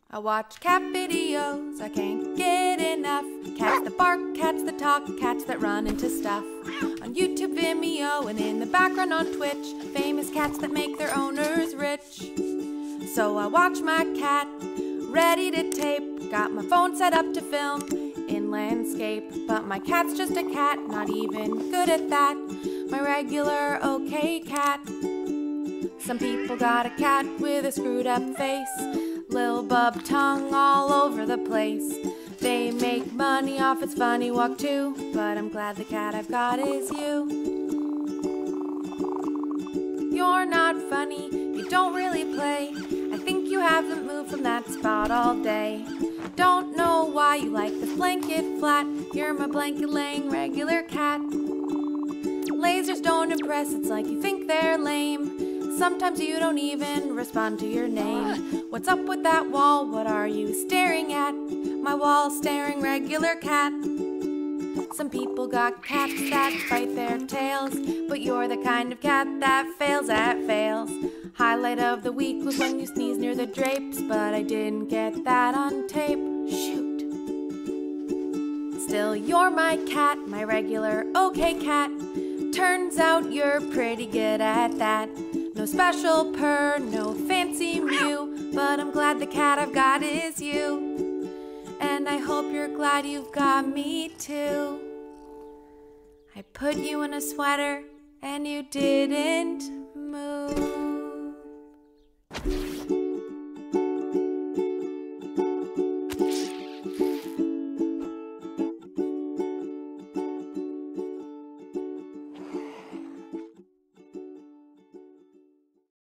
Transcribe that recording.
I watch cat videos, I can't get enough. Cats that bark, cats that talk, cats that run into stuff. On YouTube, Vimeo, and in the background on Twitch, famous cats that make their owners rich. So I watch my cat, ready to tape. Got my phone set up to film in landscape. But my cat's just a cat, not even good at that. My regular okay cat. Some people got a cat with a screwed up face, lil bub tongue all over the place. They make money off its funny walk too, but I'm glad the cat I've got is you. You're not funny, you don't really play. I think you haven't moved from that spot all day. Don't know why you like this blanket flat. You're my blanket laying regular cat. Lasers don't impress, it's like you think they're lame. Sometimes you don't even respond to your name. What's up with that wall? What are you staring at? My wall staring regular cat. Some people got cats that bite their tails, but you're the kind of cat that fails at fails. Highlight of the week was when you sneezed near the drapes, but I didn't get that on tape. Shoot. Still, you're my cat, my regular okay cat. Turns out you're pretty good at that. No special purr, no fancy mew, but I'm glad the cat I've got is you. And I hope you're glad you've got me too. I put you in a sweater and you didn't move.